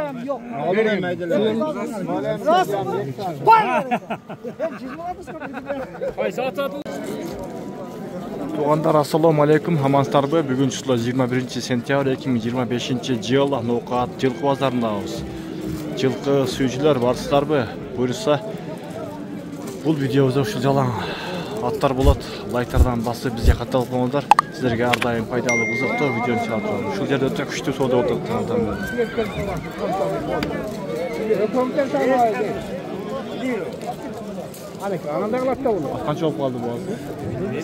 oğayam yok. Alırım meydiler. Burası mı? Var. Ben cizmaladız mı? Туғандар, ассалаумалейкум, амансыздарбы? Бүгін число 21 сентябрь 2025 жыл Ноқат жылқы базарындамыз. Жылқы сүйүүчүлөр барсыздарбы? Буюрса, бул видеобузда ушул жалаң аттар болот. Лайктардан басып бизге катталып коңуздар. Сиздерге ар дайым пайдалуу, кызыктуу видеону чыгарып турам. Ушул жерде өтө күчтүү соода болуп атат. Qancha olib qoldi bu hozir? Ne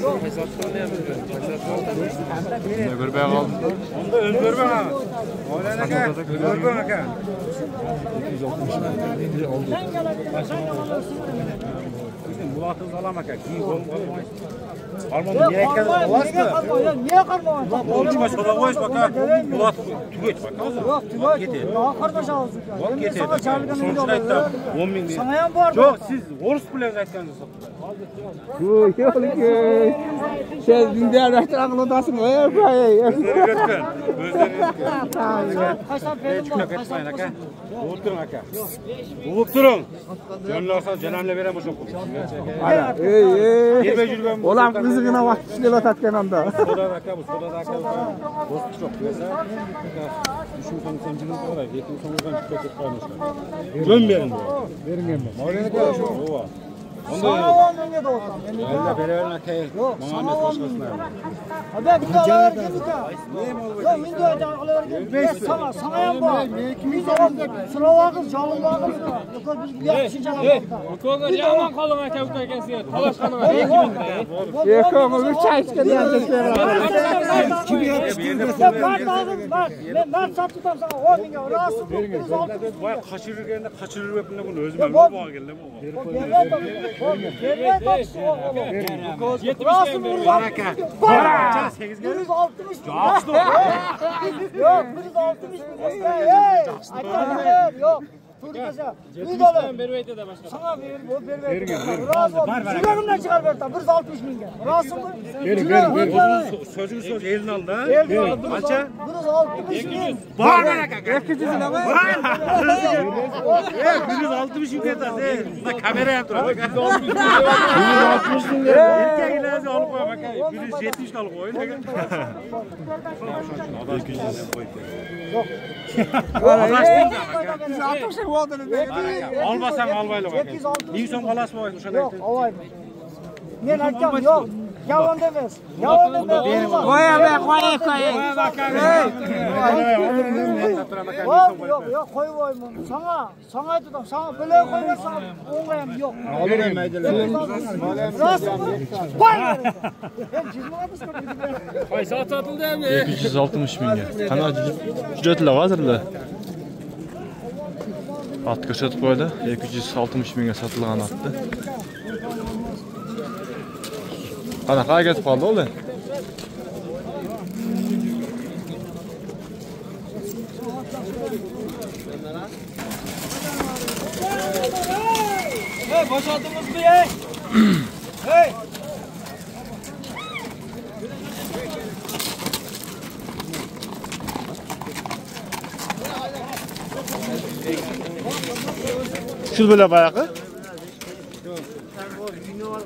ko'rmay qoldim. Onda o'ldirma. Oilan aka, o'ldirma aka. 260 oldu. Bulatız alam aka. Almanı niye kadar olasın? Niye kalmadın? Olma sola koyuş baka. Bulat tügeç baka. Yok tügeç. Daha kardeş ağzı. Ben sana çağırgan önce oldu. 10 bin. Sana yan var. Yok siz Orus bile aytkanız. Yok sen dünya restoranındasın öyle. Gözlerini Kaçtan verin var. kaçmayın aka. Bulup durun aka. Bulup durun. Gönlü cenamle verem o çok. Olam kızına vakit işlep atatken anda. Soda aka bu soda aka. Dost çok mesela. Düşün sen cinin var. Yetim sonradan çok koymuşlar. Dön verin. Verin gelme. Mağaraya koy. O. Sana 10 bin de olsam. Allah beraber akay. Muhammed başkasına. Hadi bir daha ver dedik ya. Yok videoda alır geldi. Sana yan var. Sıra vakız, çalın vakız. Yok biz yapışın çalın. Ko'ga yomon qolin aka uka akasi. Talashqani. Yeko'm 3 ay ichgan yandashlar. Kim yapıştırdı? Ben sat tutam sana 10 bin ya. Rahatsız mı? Vay kaçırırken de kaçırır hepinde bunu özüme mi bu geldi bu? Devlet taksi oğlum. 70 Rahatsız mı? Baraka. Para. 160 bin. Yok 160 bin. Hey. Aytar yok. Turkasa. Ben berveyte de başka. Sana ver. Razı ol. Şuramdan çıkar ver tam 160 bin. Razı mı? Ver. Sözünü söz elini al da. Kaça? 160 bin. Var baraka. 200 lira var. 160 bin kadar. Da kamera yaptır. 160 bin. Erkek lazım alıp koy bak. 170 alıp koy. 200 koy. Yok. Almasan almayla bak. İyi son kalas mı oymuş? Yok, olay mı? Ne nakam yok. Yalan demez. Yalan demez. Koya be koya. Yok koy koyma. Sana tutam. Sana böyle koymazsan oğlayam yok. Alırım meydiler. Burası mı? Var. Ben cizmaladız mı? Ay satıldı mı? 260 mingga. Qana juratlar hozirda. At ko'rsatib qo'ydi. 260 mingga sotilgan atdi. Qanaqa ketib qoldi ular? Hey, boşalttınız mı ya? Hey! Şul böyle bayağı.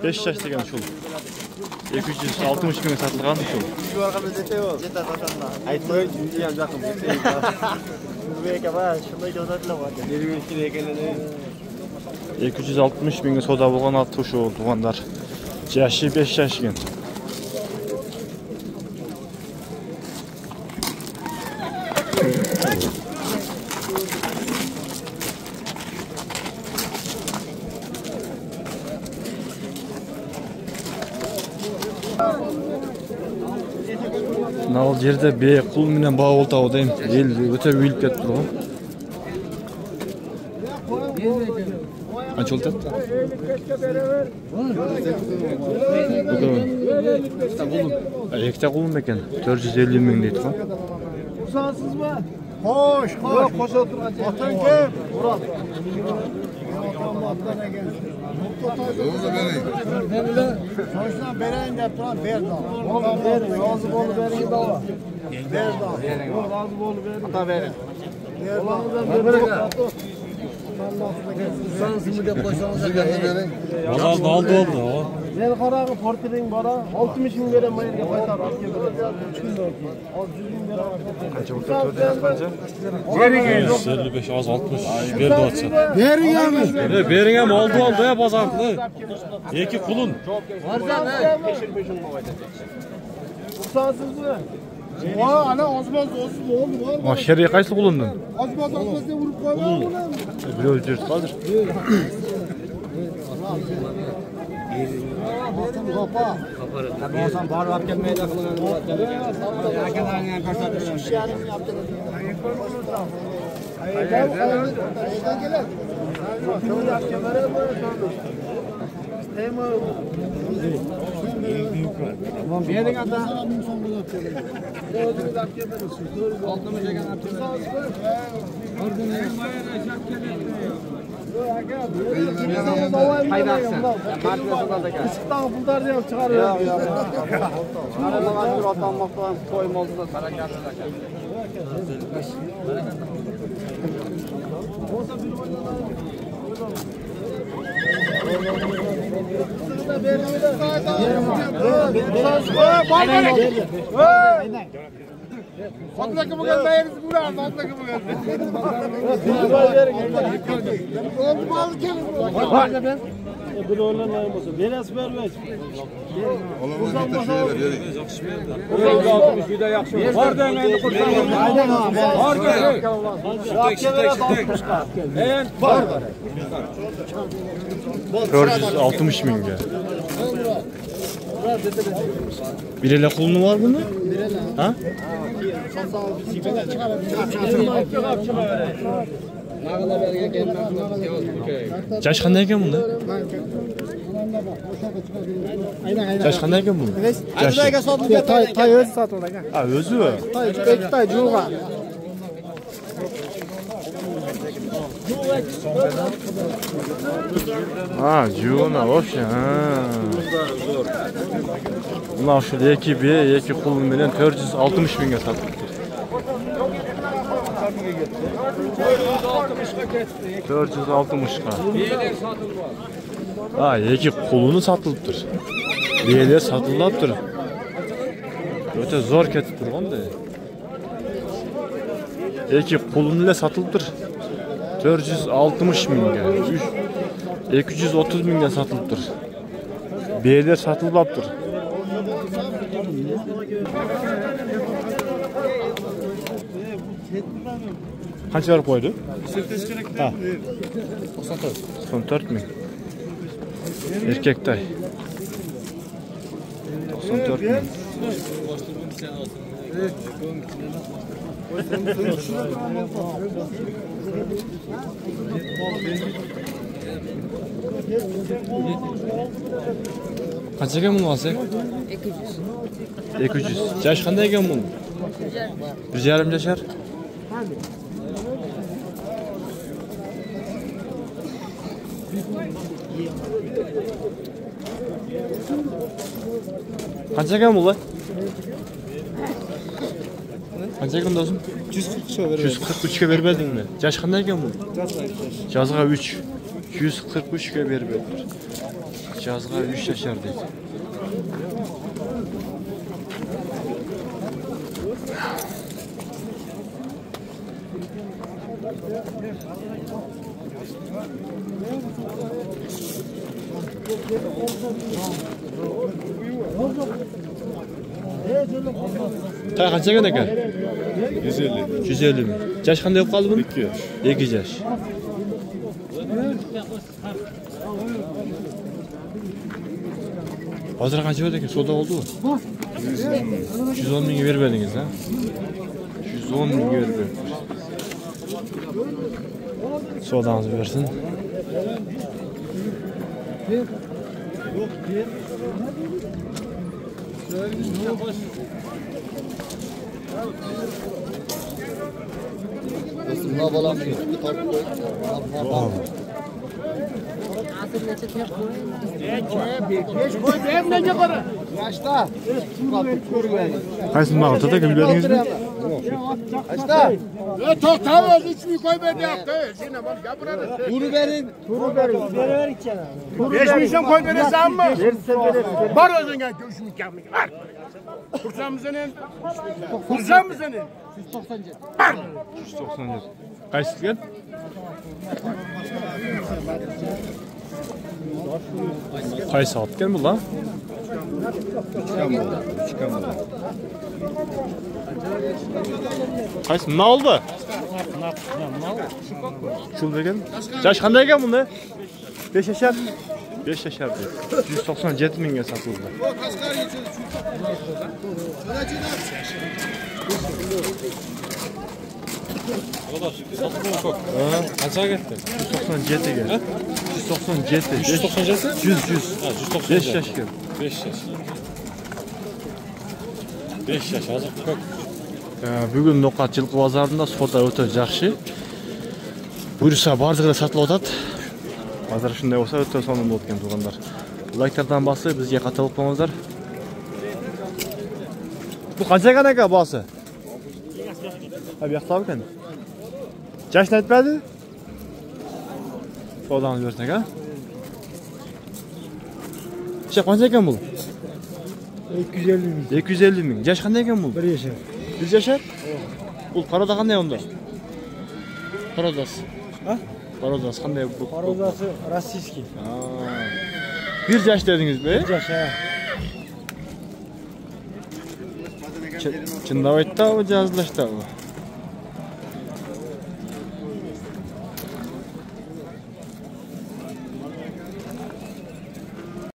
5 yaş degan şul. 260 mingga sotilgan şul. Şu arkamda zete o. Zete atasanda. Aytmay şimdi yan yakın. Bu eka var. Şunday gözatlar var. Nereye işine ekenini. 260 mingga soda bo'lgan atı şu tuğanlar. Yaşı 5 yaş ekan. Nal yerde be kul menen bağ oltağı deyim. El öte büyülüp ketip turgan. Qancha oltadi? Ikkita qulum ekan. 450 ming deydi. Uzansız mı? Hoş. Yok, koşa oturacak. Atan kim? Murat. Atan battan egen. Oğuz'a vereyim. Sonuçtan vereyim de turan Berda. Oğlum verin. Razı bolu verin de o. Berda. Razı bolu verin. Ata verin. Uzansın deb qo'ysangiz bering. Bozorni oldi oldu. Men qarag'i portiring bora 60 ming beraman yerga qaytarib olib keldim. 3 kundan keyin. 100 ming beraman. Qancha bo'ldi? 400 qancha? Bering. 155 az 60 berdi atsa. Beringami? Bering ham oldi ya bozorni. Eki qulun. Uzansizmi? Va, ana ozmoz oldu bor. Mahşeriye qaysi qulundun? Ozmoz deb urib qo'yma uni. Biroz yurt hozir. Qopa. Bo'lsam borib olib kelmaydi qilgan bo'larkan. Akalarni ham ko'rsatib Isıktan pullarni ham chiqarib. Fazlaki bu gelmeyiz buraya, fazlaki bu gelmeyiz. Bir oylanmayın olsa. Biraz vermez. Oradan endi qursan. Var. 460 mingga. Birele qulunu var bunu? Ha? Yaş qanday ekan bunda? Yaş qanday ekan bunda? Ajraga sotilgan tay o'zi sotildi aka. Ha, o'zi. Tay, ikki tay juga. Ha, juğuna вообще. Ha. Bunlar şu iki qulun bilan 460 mingga sotibdi. 460'ga. Ha, iki qulunu satılıptır. Biyeler satılyaptır. Öte zor ketip turganda. İki qulunu ile satılıptır. 460 mingga. 230 mingga satılıptır. Biyeler satılyaptır. Qancha berib qo'ydi? Ha. 94 ming. Erkakday. 94 ming. Qancha ekan buni olsak? 200. Yaş qanday ekan buni? 1,5 yashar. Qancha ekan bular? Qancha ekan do'stim? 143 ga berib edingmi? Yash qanday ekan bu? Yazg'a 3. 143 ga berib edir. Yazg'a 3 yashar deydi. Qancha ekan aka? 150. 150 mi? Yaş qanday bo'lib qoldi buni? 2 yosh. 2 yaş. Hozir qancha bo'ldi ekan? Soda oldi-ku. 110 mingga berib berdingiz, ha? 110 mingga berib berdingiz. Sodangizni bersin. Ne balam bir tartı koy. Beş koy hem ne kadar? Yaşta. Qaysi mağazada kim berdingiz mi? Kaçta? Tohtam öz 3 mü koy ben de yaptı. Şimdi bana yapıranı. Turu verin. Ver içeceğim. 5 milyon koy beni sen mi? Var özün gel 3 milyon. Var. Kursan mı senin? Kursan mı senin? 197. Qaysi sizga? Qaysi sotgan bu lan? Qaysi nima oldi? Shul degan. Yash qanday ekan bunda? 5 yashar. 5 yashar deydi. 197 mingga sotildi. Qanchaga ketdi? 197 ga. 197. 197? 100. 5 yashga. 5 yaş. 5 yaş azır ko'p. Bugun No'qat Jilqi bozorida savdo o'ta yaxshi. Buyursa bardığıyla satılıp atadi. Hozir shunday bo'lsa o'ta sonli bo'lgan tuğanlar. Like'lardan bosib bizga qatalib qo'yinglar. Bu qancha ekan aka bosi? Ha, bu yoqda ekan. Jashni aytmadi? Sodani bersak ha? Qancha ekan bu? 250 ming. 250 ming. Yash qanday ekan bu? 1 yashar. 1 yashar? Bu qarada qanday unda? Qaradasi. Ha? Qaradasi qanday bu? Parozası rossiyskiy. Ha. 1 yaş dediniz be? 1 yaş ha. Çındab aytdi, o jazlashdi.